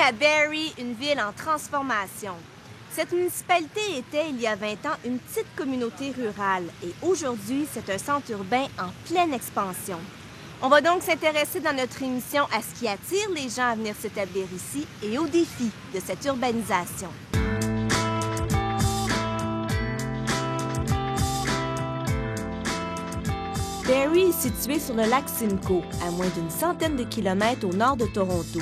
à Barrie, une ville en transformation. Cette municipalité était, il y a 20 ans, une petite communauté rurale et aujourd'hui, c'est un centre urbain en pleine expansion. On va donc s'intéresser dans notre émission à ce qui attire les gens à venir s'établir ici et aux défis de cette urbanisation. Barrie est situé sur le lac Simcoe, à moins d'une centaine de kilomètres au nord de Toronto.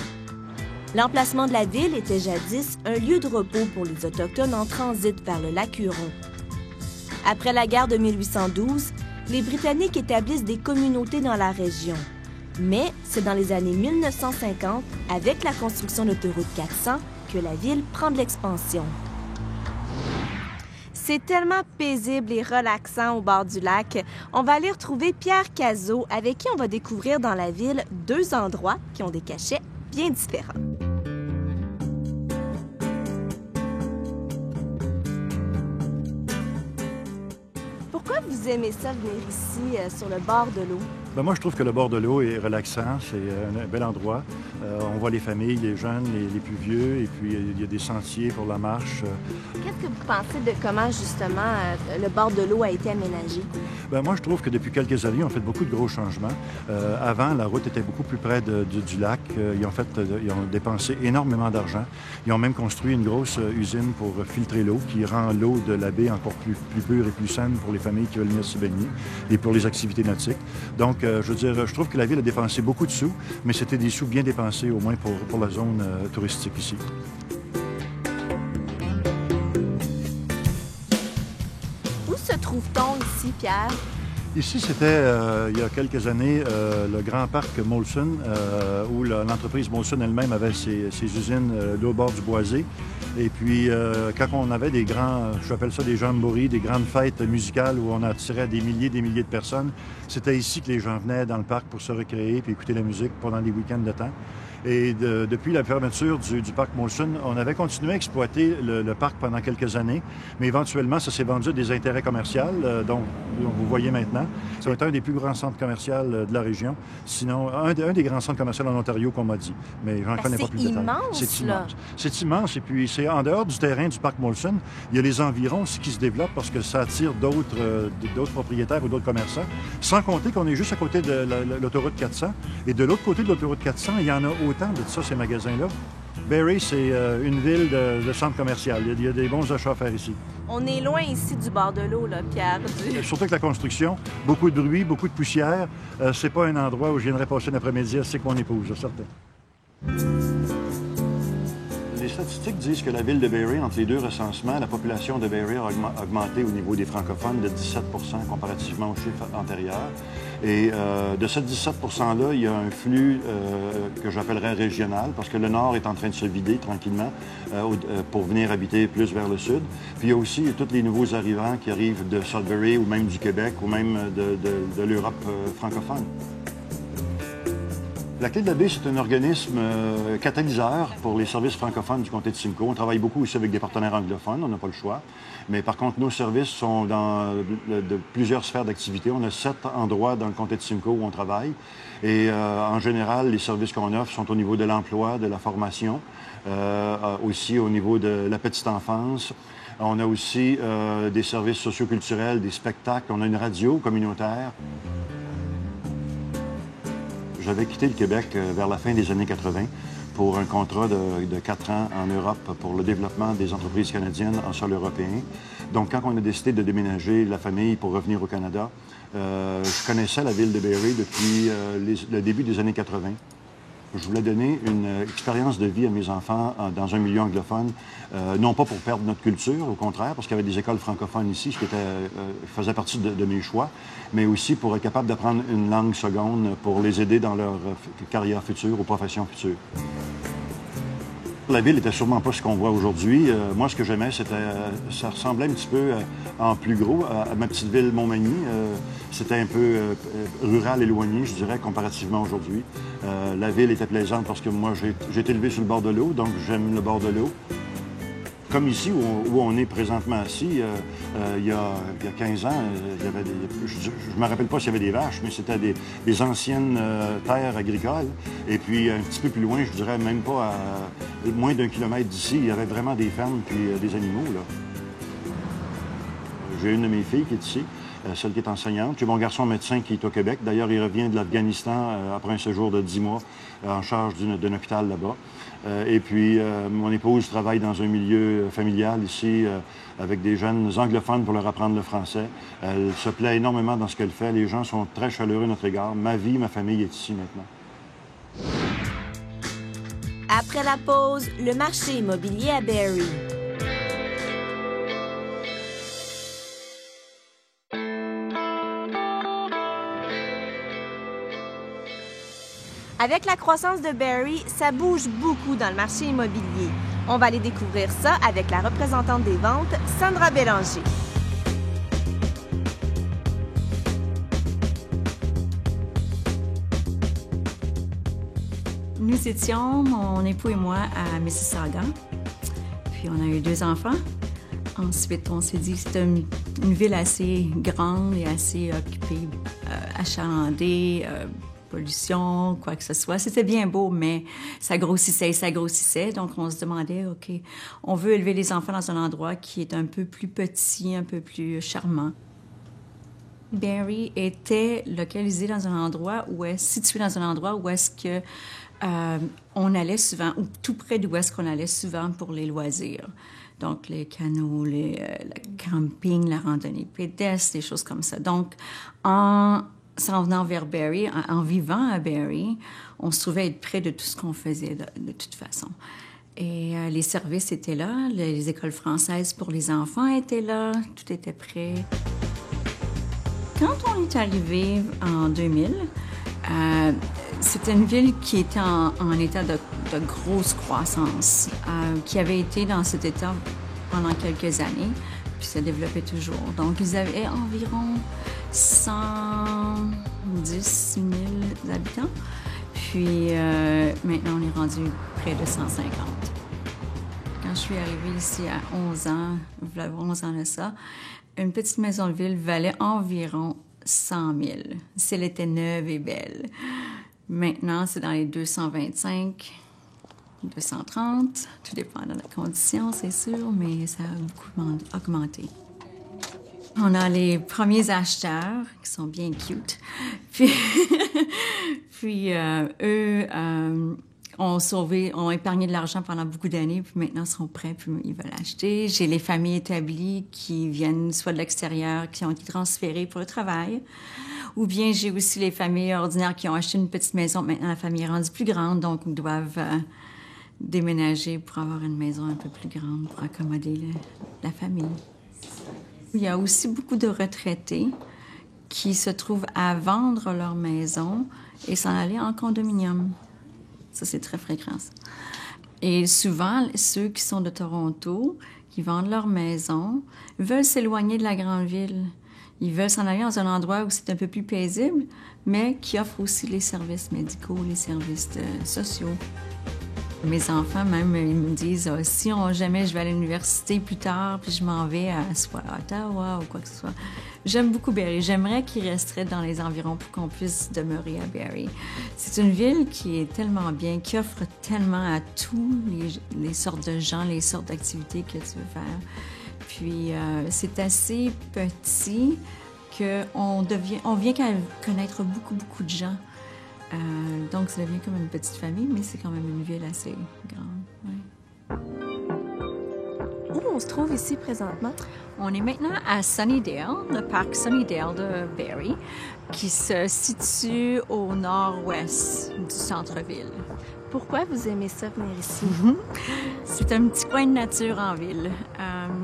L'emplacement de la ville était jadis un lieu de repos pour les Autochtones en transit vers le lac Huron. Après la guerre de 1812, les Britanniques établissent des communautés dans la région. Mais c'est dans les années 1950, avec la construction de l'autoroute 400, que la ville prend de l'expansion. C'est tellement paisible et relaxant au bord du lac. On va aller retrouver Pierre Cazot, avec qui on va découvrir dans la ville deux endroits qui ont des cachets bien différents. Pourquoi vous aimez ça venir ici, sur le bord de l'eau? Moi, je trouve que le bord de l'eau est relaxant. C'est un bel endroit. On voit les familles, les jeunes, les plus vieux, et puis il y a des sentiers pour la marche. Qu'est-ce que vous pensez de comment, justement, le bord de l'eau a été aménagé? Moi, je trouve que depuis quelques années, on fait beaucoup de gros changements. Avant, la route était beaucoup plus près du lac. Ils ont dépensé énormément d'argent. Ils ont même construit une grosse usine pour filtrer l'eau, qui rend l'eau de la baie encore plus pure et plus saine pour les familles qui veulent venir se baigner et pour les activités nautiques. Donc, je trouve que la ville a dépensé beaucoup de sous, mais c'était des sous bien dépensés, au moins pour la zone touristique ici. Où se trouve-t-on ici, Pierre? Ici, c'était, il y a quelques années, le grand parc Molson, où l'entreprise Molson elle-même avait ses usines là au bord du boisé. Et puis, quand on avait des grands, j'appelle ça des jamborees, des grandes fêtes musicales où on attirait des milliers de personnes, c'était ici que les gens venaient dans le parc pour se recréer puis écouter la musique pendant des week-ends de temps. Et depuis la fermeture du parc Molson, on avait continué à exploiter le parc pendant quelques années, mais éventuellement, ça s'est vendu à des intérêts commerciaux, dont vous voyez maintenant. Ça va être un des plus grands centres commerciaux de la région, sinon un des grands centres commerciaux en Ontario qu'on m'a dit, mais j'en connais pas plus de détails. C'est immense, c'est immense, et puis c'est en dehors du terrain du parc Molson, il y a les environs aussi qui se développent parce que ça attire d'autres propriétaires ou d'autres commerçants, sans compter qu'on est juste à côté de l'autoroute 400, et de l'autre côté de l'autoroute 400, il y en a autant de ça, ces magasins-là. Barrie, c'est une ville de centre commercial. Il y a des bons achats à faire ici. On est loin ici du bord de l'eau, là, Pierre. Surtout avec la construction, beaucoup de bruit, beaucoup de poussière. C'est pas un endroit où je viendrais passer l'après-midi assez avec mon épouse, certain. Les statistiques disent que la ville de Barrie, entre les deux recensements, la population de Barrie a augmenté au niveau des francophones de 17 comparativement au chiffre antérieur. Et de ce 17 %-là, il y a un flux que j'appellerais régional, parce que le nord est en train de se vider tranquillement pour venir habiter plus vers le sud. Puis il y a aussi tous les nouveaux arrivants qui arrivent de Sudbury ou même du Québec ou même de l'Europe francophone. La Clé de la Baie, c'est un organisme catalyseur pour les services francophones du comté de Simcoe. On travaille beaucoup aussi avec des partenaires anglophones, on n'a pas le choix. Mais par contre, nos services sont dans plusieurs sphères d'activité. On a 7 endroits dans le comté de Simcoe où on travaille. Et en général, les services qu'on offre sont au niveau de l'emploi, de la formation, aussi au niveau de la petite enfance. On a aussi des services socioculturels, des spectacles. On a une radio communautaire. J'avais quitté le Québec vers la fin des années 80 pour un contrat de 4 ans en Europe pour le développement des entreprises canadiennes en sol européen. Donc, quand on a décidé de déménager la famille pour revenir au Canada, je connaissais la ville de Barrie depuis le début des années 80. Je voulais donner une expérience de vie à mes enfants dans un milieu anglophone, non pas pour perdre notre culture, au contraire, parce qu'il y avait des écoles francophones ici, ce qui faisait partie de mes choix, mais aussi pour être capable d'apprendre une langue seconde pour les aider dans leur carrière future ou profession future. La ville n'était sûrement pas ce qu'on voit aujourd'hui. Moi, ce que j'aimais, ça ressemblait un petit peu en plus gros à ma petite ville Montmagny. C'était un peu rural éloigné, je dirais, comparativement aujourd'hui. La ville était plaisante parce que moi, j'ai été élevé sur le bord de l'eau, donc j'aime le bord de l'eau. comme ici, où on est présentement assis, il y a 15 ans, il y avait je ne me rappelle pas s'il y avait des vaches, mais c'était des anciennes terres agricoles. Et puis, un petit peu plus loin, je dirais même pas à moins d'1 kilomètre d'ici, il y avait vraiment des fermes puis des animaux, là. J'ai une de mes filles qui est ici, celle qui est enseignante. J'ai mon garçon médecin qui est au Québec. D'ailleurs, il revient de l'Afghanistan après un séjour de 10 mois en charge d'un hôpital là-bas. Et puis, mon épouse travaille dans un milieu familial ici avec des jeunes anglophones pour leur apprendre le français. Elle se plaît énormément dans ce qu'elle fait. Les gens sont très chaleureux à notre égard. Ma vie, ma famille est ici maintenant. Après la pause, le marché immobilier à Barrie. Avec la croissance de Barrie, ça bouge beaucoup dans le marché immobilier. On va aller découvrir ça avec la représentante des ventes, Sandra Bélanger. Nous étions, mon époux et moi, à Mississauga. Puis on a eu 2 enfants. Ensuite, on s'est dit que c'était une ville assez grande et assez occupée, achalandée, pollution, quoi que ce soit. C'était bien beau, mais ça grossissait et ça grossissait. Donc, on se demandait, OK, on veut élever les enfants dans un endroit qui est un peu plus petit, un peu plus charmant. Barrie était localisé dans un endroit situé dans un endroit où est-ce que on allait souvent, ou tout près d'où est-ce qu'on allait souvent pour les loisirs. Donc, les canots, le camping, la randonnée pédestre, des choses comme ça. Donc, en s'en venant vers Barrie, en vivant à Barrie, on se trouvait être près de tout ce qu'on faisait de toute façon. Et les services étaient là, les écoles françaises pour les enfants étaient là, tout était prêt. Quand on est arrivé en 2000, c'était une ville qui était en état de grosse croissance, qui avait été dans cet état pendant quelques années, puis ça développait toujours. Donc, ils avaient environ 110 000 habitants, puis maintenant, on est rendu près de 150. Quand je suis arrivée ici à 11 ans, il y a 11 ans de ça, une petite maison de ville valait environ 100 000, si elle était neuve et belle. Maintenant, c'est dans les 225, 230, tout dépend de la condition, c'est sûr, mais ça a beaucoup augmenté. On a les premiers acheteurs qui sont bien cute. Puis eux ont épargné de l'argent pendant beaucoup d'années, puis maintenant sont prêts, puis ils veulent acheter. J'ai les familles établies qui viennent soit de l'extérieur, qui ont été transférées pour le travail, ou bien j'ai aussi les familles ordinaires qui ont acheté une petite maison. Maintenant, la famille est rendue plus grande, donc ils doivent déménager pour avoir une maison un peu plus grande pour accommoder la famille. Il y a aussi beaucoup de retraités qui se trouvent à vendre leur maison et s'en aller en condominium. Ça, c'est très fréquent. Et souvent, ceux qui sont de Toronto, qui vendent leur maison, veulent s'éloigner de la grande ville. Ils veulent s'en aller dans un endroit où c'est un peu plus paisible, mais qui offre aussi les services médicaux, les services sociaux. Mes enfants, même, ils me disent si jamais je vais à l'université plus tard, puis je m'en vais à Ottawa ou quoi que ce soit. J'aime beaucoup Barrie. J'aimerais qu'ils resteraient dans les environs pour qu'on puisse demeurer à Barrie. C'est une ville qui est tellement bien, qui offre tellement à tous les sortes de gens, les sortes d'activités que tu veux faire. Puis c'est assez petit qu'on vient qu'à connaître beaucoup, beaucoup de gens. Donc, ça devient comme une petite famille, mais c'est quand même une ville assez grande. Ouais. Où on se trouve ici présentement? On est maintenant à Sunnydale, le parc Sunnydale de Barrie, qui se situe au nord-ouest du centre-ville. Pourquoi vous aimez ça, venir ici? C'est un petit coin de nature en ville.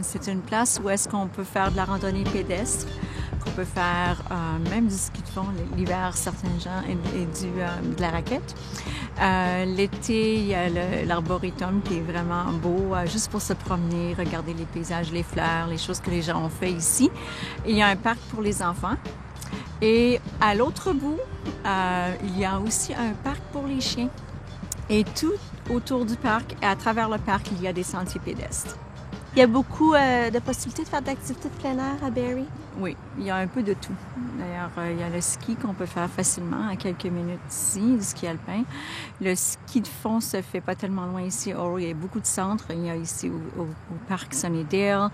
C'est une place où est-ce qu'on peut faire de la randonnée pédestre, qu'on peut faire même du ski de fond l'hiver, certains gens, et de la raquette. L'été, il y a l'arboretum qui est vraiment beau, juste pour se promener, regarder les paysages, les fleurs, les choses que les gens ont fait ici. Il y a un parc pour les enfants. Et à l'autre bout, il y a aussi un parc pour les chiens. Et tout autour du parc et à travers le parc, il y a des sentiers pédestres. Il y a beaucoup de possibilités de faire d'activités de plein air à Barrie? Oui, il y a un peu de tout. D'ailleurs, il y a le ski qu'on peut faire facilement à quelques minutes ici, du ski alpin. Le ski de fond se fait pas tellement loin ici. Il y a beaucoup de centres. Il y a ici au parc Sunnydale.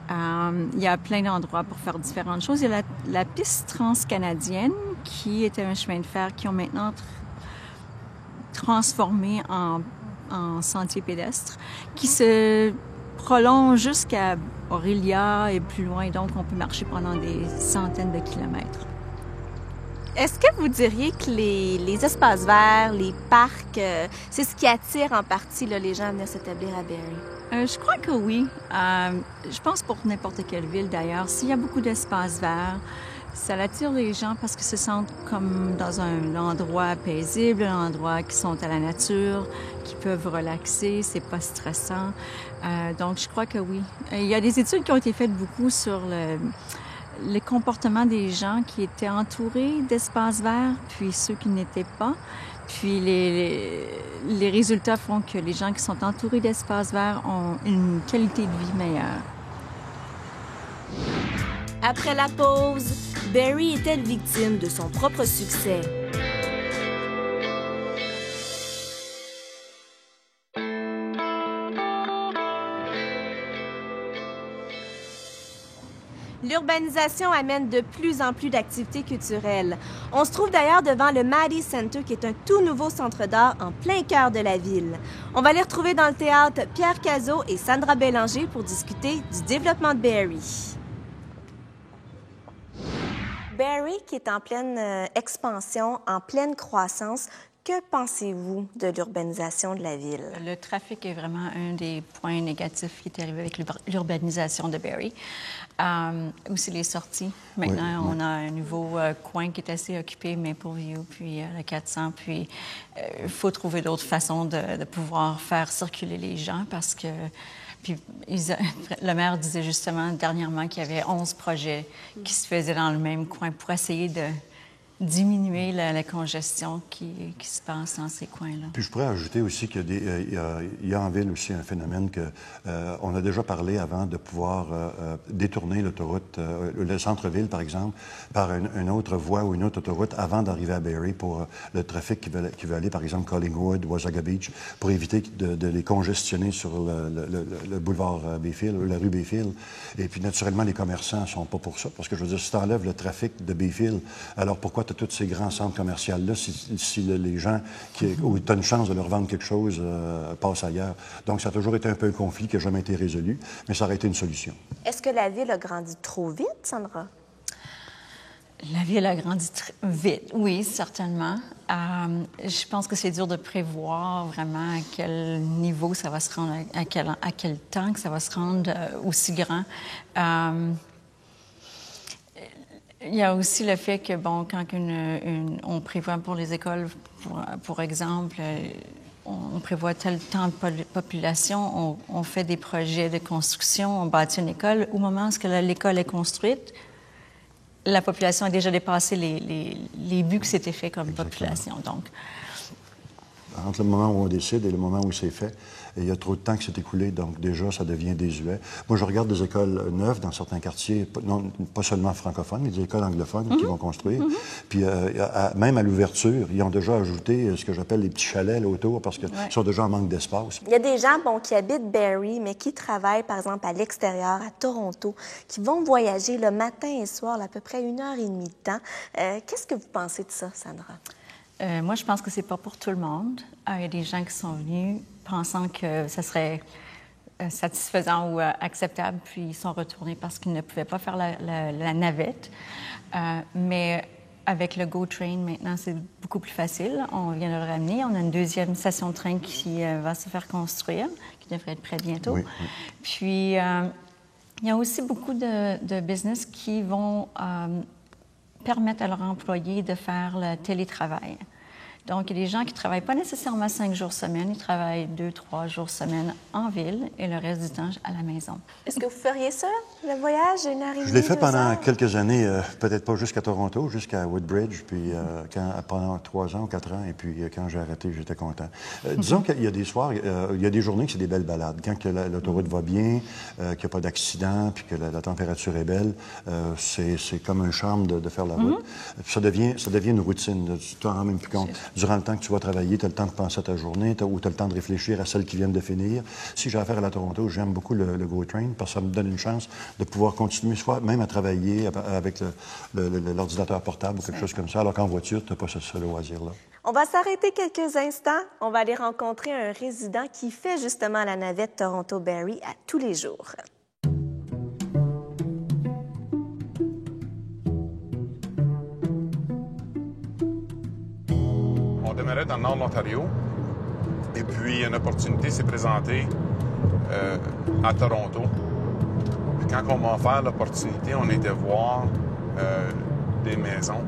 Il y a plein d'endroits pour faire différentes choses. Il y a la piste transcanadienne qui était un chemin de fer qui ont maintenant transformé en sentier pédestre qui se prolonge jusqu'à Orillia et plus loin, donc on peut marcher pendant des centaines de kilomètres. Est-ce que vous diriez que les espaces verts, les parcs, c'est ce qui attire en partie là, les gens à venir s'établir à Barrie? Je crois que oui. Je pense pour n'importe quelle ville d'ailleurs, s'il y a beaucoup d'espaces verts, ça attire les gens parce qu'ils se sentent comme dans un endroit paisible, un endroit qui sont à la nature, qui peuvent relaxer, c'est pas stressant. Donc, je crois que oui. Il y a des études qui ont été faites beaucoup sur les comportements des gens qui étaient entourés d'espaces verts, puis ceux qui n'étaient pas. Puis les résultats font que les gens qui sont entourés d'espaces verts ont une qualité de vie meilleure. Après la pause, Barrie est-elle victime de son propre succès? L'urbanisation amène de plus en plus d'activités culturelles. On se trouve d'ailleurs devant le Maddie Center, qui est un tout nouveau centre d'art en plein cœur de la ville. On va les retrouver dans le théâtre Pierre Cazot et Sandra Bélanger pour discuter du développement de Barrie. Barrie, qui est en pleine expansion, en pleine croissance, que pensez-vous de l'urbanisation de la ville? Le trafic est vraiment un des points négatifs qui est arrivé avec l'urbanisation de Barrie. Aussi les sorties. Maintenant, on a un nouveau coin qui est assez occupé, Mapleview, puis le 400. Puis il faut trouver d'autres façons de pouvoir faire circuler les gens parce que... Puis le maire disait justement dernièrement qu'il y avait 11 projets qui se faisaient dans le même coin pour essayer de diminuer la congestion qui se passe dans ces coins-là. Puis je pourrais ajouter aussi qu'il y a en ville aussi un phénomène que on a déjà parlé avant de pouvoir détourner l'autoroute, le centre-ville par exemple, par une autre voie ou une autre autoroute avant d'arriver à Barrie pour le trafic qui veut aller par exemple Collingwood, Wasaga Beach, pour éviter de les congestionner sur le boulevard Bayfield, la rue Bayfield. Et puis naturellement les commerçants ne sont pas pour ça, parce que je veux dire, si tu enlèves le trafic de Bayfield, alors pourquoi tu as tous ces grands centres commerciaux-là si les gens où tu as une chance de leur vendre quelque chose passent ailleurs? Donc, ça a toujours été un peu un conflit qui n'a jamais été résolu, mais ça aurait été une solution. Est-ce que la ville a grandi trop vite, Sandra? La ville a grandi vite, oui, certainement. Je pense que c'est dur de prévoir vraiment à quel niveau ça va se rendre, à quel temps que ça va se rendre aussi grand. Il y a aussi le fait que, bon, quand on prévoit pour les écoles, pour exemple, on prévoit tel temps de population, on fait des projets de construction, on bâtit une école. Au moment où l'école est construite, la population a déjà dépassé les buts que c'était fait comme population. Donc, entre le moment où on décide et le moment où c'est fait, il y a trop de temps qui s'est écoulé, donc déjà, ça devient désuet. Moi, je regarde des écoles neuves dans certains quartiers, pas seulement francophones, mais des écoles anglophones qui vont construire. Puis même à l'ouverture, ils ont déjà ajouté ce que j'appelle les petits chalets là, autour, parce qu'ils sont déjà en manque d'espace. Il y a des gens qui habitent Barrie, mais qui travaillent, par exemple, à l'extérieur, à Toronto, qui vont voyager le matin et soir, à peu près 1h30 de temps. Qu'est-ce que vous pensez de ça, Sandra? Moi, je pense que c'est pas pour tout le monde. Il y a des gens qui sont venus pensant que ça serait satisfaisant ou acceptable, puis ils sont retournés parce qu'ils ne pouvaient pas faire la navette. Mais avec le GO Train, maintenant, c'est beaucoup plus facile. On vient de le ramener. On a une deuxième station de train qui va se faire construire, qui devrait être prête bientôt. Oui. Puis, il y a aussi beaucoup de business qui vont permettre à leurs employés de faire le télétravail. Donc, il y a des gens qui ne travaillent pas nécessairement 5 jours semaine, ils travaillent 2-3 jours semaine en ville et le reste du temps à la maison. Est-ce que vous feriez ça, le voyage, 1h30? Je l'ai fait 2 pendant heures? quelques années, peut-être pas jusqu'à Toronto, jusqu'à Woodbridge, puis pendant 3 ans ou 4 ans, et puis quand j'ai arrêté, j'étais content. Disons qu'il y a des soirs, il y a des journées que c'est des belles balades. Quand que l'autoroute va bien, qu'il n'y a pas d'accident, puis que la température est belle, c'est comme un charme de faire la route. Puis ça devient une routine. Tu t'en rends même plus compte. Durant le temps que tu vas travailler, tu as le temps de penser à ta journée, ou tu as le temps de réfléchir à celles qui viennent de finir. Si j'ai affaire à la Toronto, j'aime beaucoup le GO Train parce que ça me donne une chance de pouvoir continuer, soit même à travailler avec l'ordinateur portable ou quelque chose comme ça, alors qu'en voiture, tu n'as pas ce loisir-là. On va s'arrêter quelques instants. On va aller rencontrer un résident qui fait justement la navette Toronto-Barrie à tous les jours. On demeurait dans le nord de l'Ontario et puis une opportunité s'est présentée à Toronto. Puis quand on m'a offert l'opportunité, on était voir des maisons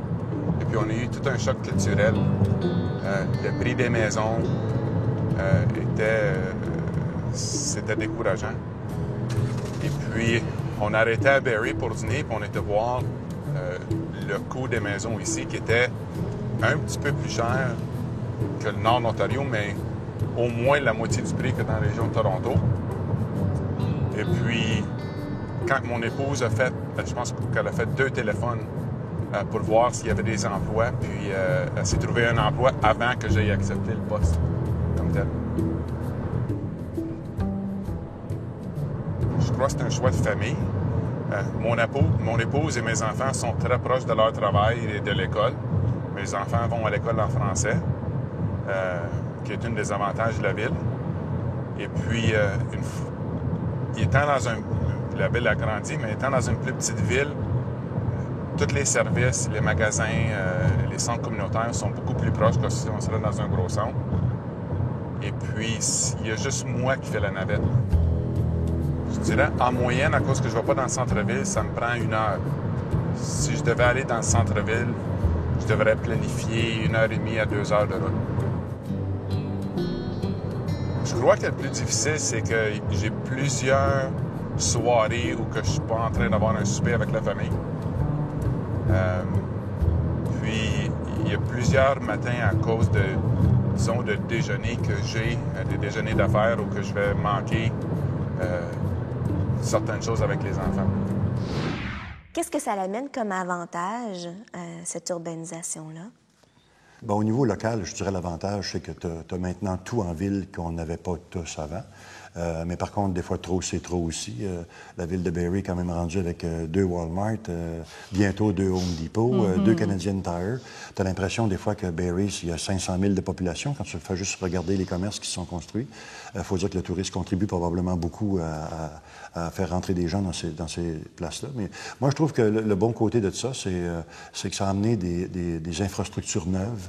et puis on a eu tout un choc culturel. Le prix des maisons c'était décourageant. Et puis on arrêtait à Barrie pour dîner puis on était voir le coût des maisons ici qui était un petit peu plus cher que le nord de l'Ontario, mais au moins la moitié du prix que dans la région de Toronto. Et puis, quand mon épouse a fait, je pense qu'elle a fait 2 téléphones pour voir s'il y avait des emplois, puis elle s'est trouvée un emploi avant que j'aie accepté le poste comme tel. Je crois que c'est un choix de famille. Mon épouse et mes enfants sont très proches de leur travail et de l'école. Mes enfants vont à l'école en français, qui est un des avantages de la ville. Et puis, la ville a grandi, mais étant dans une plus petite ville, tous les services, les magasins, les centres communautaires sont beaucoup plus proches que si on serait dans un gros centre. Et puis, il y a juste moi qui fais la navette. Je dirais, en moyenne, à cause que je ne vais pas dans le centre-ville, ça me prend 1 heure. Si je devais aller dans le centre-ville, je devrais planifier 1h30 à 2 heures de route. Je crois que le plus difficile, c'est que j'ai plusieurs soirées où que je suis pas en train d'avoir un souper avec la famille. Puis, il y a plusieurs matins à cause de, disons, de déjeuners que j'ai, des déjeuners d'affaires où que je vais manquer certaines choses avec les enfants. Qu'est-ce que ça l'amène comme avantage, cette urbanisation-là? Bien, au niveau local, je dirais l'avantage, c'est que tu as maintenant tout en ville qu'on n'avait pas tous avant. Mais par contre, des fois, trop, c'est trop aussi. La ville de Barrie est quand même rendue avec 2 Walmart, bientôt 2 Home Depot, 2 Canadian Tire. Tu as l'impression des fois que Barrie, il y a 500 000 de population. Quand tu fais juste regarder les commerces qui sont construits, il faut dire que le tourisme contribue probablement beaucoup à faire rentrer des gens dans ces places-là. Mais moi, je trouve que le bon côté de ça, c'est que ça a amené des infrastructures neuves,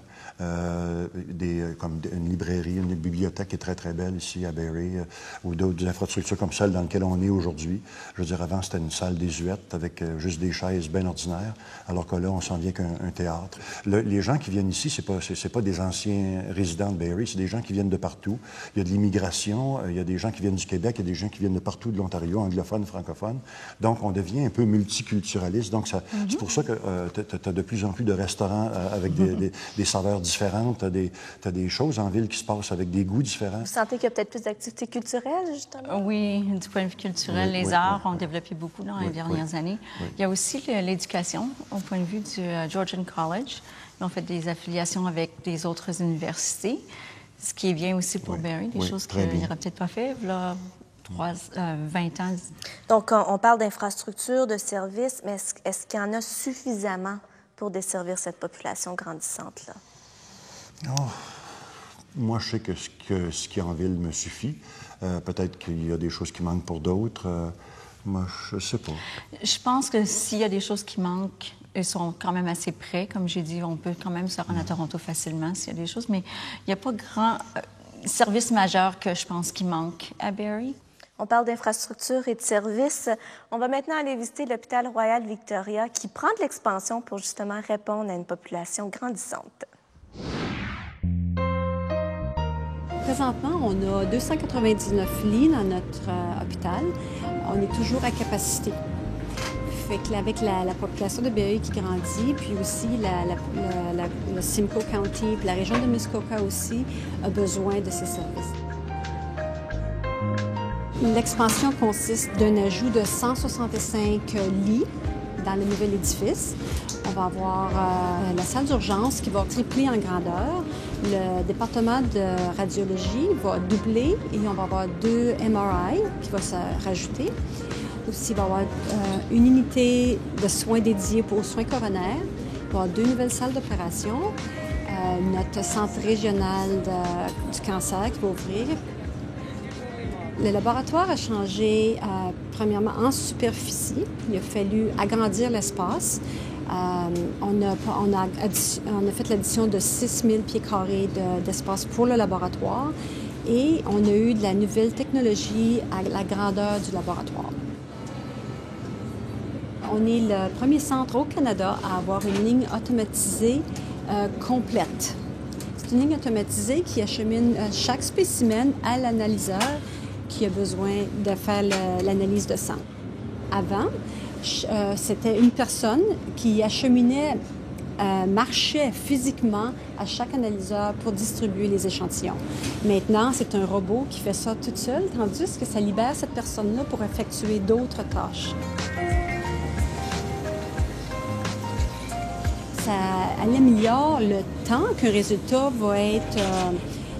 comme une librairie, une bibliothèque qui est très, très belle ici à Barrie, ou d'autres infrastructures comme celle dans laquelle on est aujourd'hui. Je veux dire, avant, c'était une salle désuète avec juste des chaises bien ordinaires, alors que là, on s'en vient qu'un théâtre. Les gens qui viennent ici, c'est pas des anciens résidents de Barrie, c'est des gens qui viennent de partout. Il y a de l'immigration, il y a des gens qui viennent du Québec, il y a des gens qui viennent de partout de l'Ontario, anglophones, francophones. Donc, on devient un peu multiculturaliste. Donc, c'est pour ça que tu as de plus en plus de restaurants avec des saveurs différentes. Tu as des choses en ville qui se passent avec des goûts différents. Vous sentez qu'il y a peut-être plus d'activités culturelles, justement? Oui, du point de vue culturel, les arts ont développé beaucoup dans les dernières années. Il y a aussi l'éducation, au point de vue du Georgian College. Ils ont fait des affiliations avec des autres universités, ce qui est bien aussi pour Barrie, des choses qu'il n'aurait peut-être pas fait, là, 20 ans. Donc, on parle d'infrastructures, de services, mais est-ce qu'il y en a suffisamment pour desservir cette population grandissante-là? Oh. Moi, je sais que ce qui est en ville me suffit. Peut-être qu'il y a des choses qui manquent pour d'autres. Moi, je ne sais pas. Je pense que s'il y a des choses qui manquent, ils sont quand même assez près. Comme j'ai dit, on peut quand même se rendre à Toronto facilement s'il y a des choses, mais il n'y a pas grand service majeur que je pense qui manque à Barrie. On parle d'infrastructures et de services. On va maintenant aller visiter l'hôpital Royal Victoria qui prend de l'expansion pour justement répondre à une population grandissante. Présentement, on a 299 lits dans notre hôpital. On est toujours à capacité. Fait qu'avec la population de Barrie qui grandit, puis aussi le Simcoe County, puis la région de Muskoka aussi, a besoin de ces services. L'expansion consiste d'un ajout de 165 lits dans le nouvel édifice. On va avoir la salle d'urgence qui va tripler en grandeur. Le département de radiologie va doubler et on va avoir 2 MRI qui vont se rajouter. Aussi, il va y avoir une unité de soins dédiée aux soins coronaires. Il va y avoir 2 nouvelles salles d'opération. Notre centre régional du cancer qui va ouvrir. Le laboratoire a changé, premièrement, en superficie. Il a fallu agrandir l'espace. On a fait l'addition de 6 000 pieds carrés d'espace pour le laboratoire et on a eu de la nouvelle technologie à la grandeur du laboratoire. On est le premier centre au Canada à avoir une ligne automatisée complète. C'est une ligne automatisée qui achemine chaque spécimen à l'analyseur qui a besoin de faire l'analyse de sang. Avant, c'était une personne qui acheminait, marchait physiquement à chaque analyseur pour distribuer les échantillons. Maintenant, c'est un robot qui fait ça toute seule, tandis que ça libère cette personne-là pour effectuer d'autres tâches. Ça améliore le temps qu'un résultat va être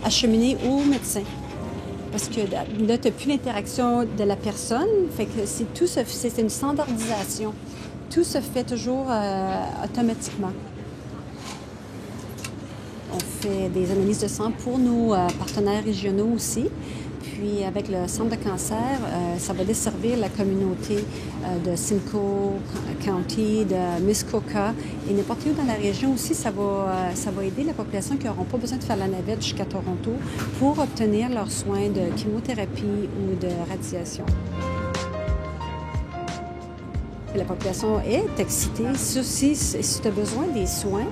acheminé au médecin. Parce que là, tu n'as plus l'interaction de la personne, fait que c'est une standardisation. Tout se fait toujours automatiquement. On fait des analyses de sang pour nos partenaires régionaux aussi. Puis avec le centre de cancer, ça va desservir la communauté de Simcoe County, de Muskoka et n'importe où dans la région aussi. Ça va aider la population qui n'auront pas besoin de faire la navette jusqu'à Toronto pour obtenir leurs soins de chimiothérapie ou de radiation. La population est excitée. Si tu as besoin des soins,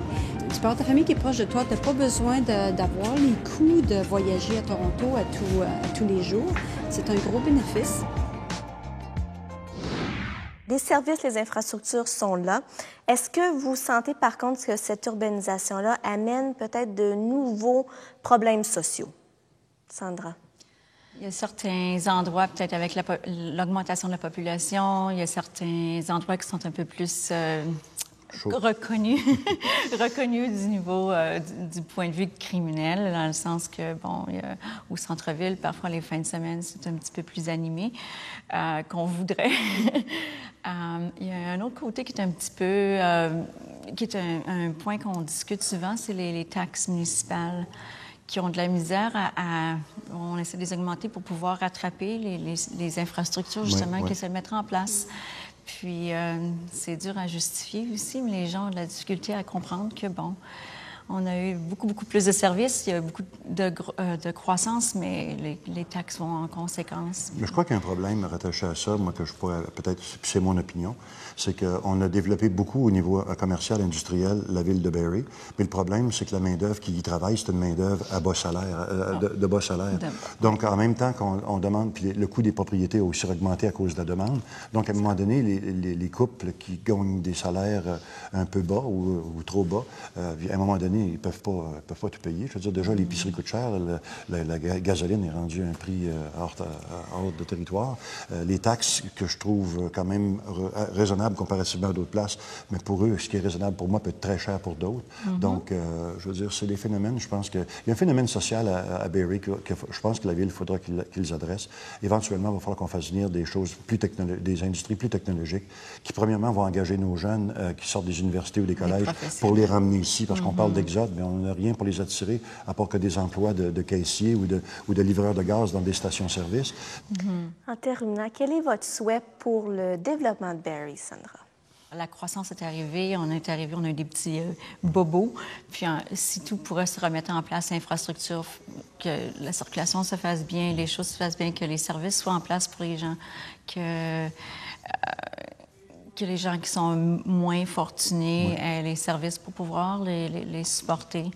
tu peux avoir ta famille qui est proche de toi. Tu n'as pas besoin d'avoir les coûts de voyager à Toronto à tous les jours. C'est un gros bénéfice. Les services, les infrastructures sont là. Est-ce que vous sentez par contre que cette urbanisation-là amène peut-être de nouveaux problèmes sociaux? Sandra? Il y a certains endroits, peut-être avec l'augmentation de la population, il y a certains endroits qui sont un peu plus reconnus du niveau du point de vue criminel, dans le sens que, bon, au centre-ville, parfois les fins de semaine, c'est un petit peu plus animé qu'on voudrait. Il y a un autre côté qui est un petit peu, qui est un point qu'on discute souvent, c'est les taxes municipales qui ont de la misère on essaie de les augmenter pour pouvoir rattraper les infrastructures, justement, qui essaient de mettre en place. Puis, c'est dur à justifier aussi, mais les gens ont de la difficulté à comprendre que, bon, on a eu beaucoup plus de services, il y a beaucoup de croissance, mais les taxes vont en conséquence. Mais je crois qu'il y a un problème rattaché à ça, moi, que je pourrais peut-être, c'est mon opinion, c'est qu'on a développé beaucoup au niveau commercial, industriel, la ville de Barrie, mais le problème, c'est que la main-d'œuvre qui y travaille, c'est une main-d'œuvre à bas salaire, de bas salaire. Donc, en même temps qu'on demande, puis le coût des propriétés a aussi augmenté à cause de la demande, donc à un moment donné, les couples qui gagnent des salaires un peu bas ou trop bas, à un moment donné, ils ne peuvent pas tout payer. Je veux dire, déjà, l'épicerie coûte cher, la gasoline est rendue à un prix hors de territoire. Les taxes, que je trouve quand même raisonnables comparativement à d'autres places, mais pour eux, ce qui est raisonnable pour moi peut être très cher pour d'autres. Donc, je veux dire, c'est des phénomènes, je pense qu'il y a un phénomène social à Barrie que je pense que la Ville faudra qu'ils adressent. Éventuellement, il va falloir qu'on fasse venir des choses des industries plus technologiques qui, premièrement, vont engager nos jeunes qui sortent des universités ou des collèges pour les ramener ici, parce qu'on parle d'exode, mais on n'a rien pour les attirer, à part que des emplois de caissiers ou de livreurs de gaz dans des stations-service. En terminant, quel est votre souhait pour le développement de Barrie, Sandra? La croissance est arrivée, on a eu des petits bobos, puis si tout pourrait se remettre en place, l'infrastructure, que la circulation se fasse bien, les choses se fassent bien, que les services soient en place pour les gens, que les gens qui sont moins fortunés aient les services pour pouvoir les supporter.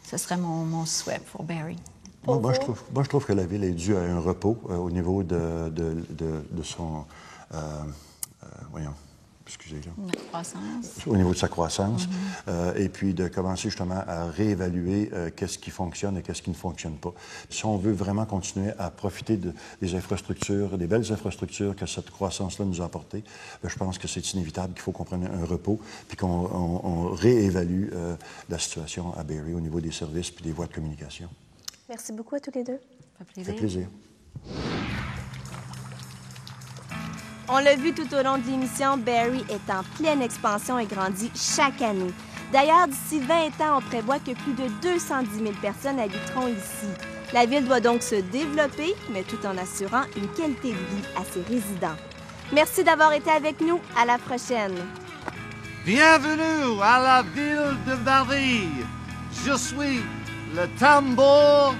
Ce serait mon souhait pour Barrie. Moi, je trouve que la ville est due à un repos au niveau de son... voyons, excusez, là. La croissance. Au niveau de sa croissance. Et puis de commencer justement à réévaluer qu'est-ce qui fonctionne et qu'est-ce qui ne fonctionne pas. Si on veut vraiment continuer à profiter des infrastructures, des belles infrastructures que cette croissance-là nous a apportées, je pense que c'est inévitable qu'il faut qu'on prenne un repos puis qu'on réévalue la situation à Barrie au niveau des services puis des voies de communication. Merci beaucoup à tous les deux. Ça fait Ça fait plaisir. plaisir. On l'a vu tout au long de l'émission, Barrie est en pleine expansion et grandit chaque année. D'ailleurs, d'ici 20 ans, on prévoit que plus de 210 000 personnes habiteront ici. La ville doit donc se développer, mais tout en assurant une qualité de vie à ses résidents. Merci d'avoir été avec nous. À la prochaine. Bienvenue à la ville de Barrie. Je suis le tambour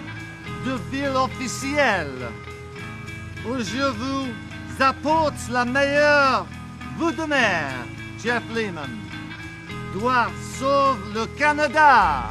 de ville officielle, où je vous apporte la meilleure bout de mer. Jeff Lehman doit sauver le Canada.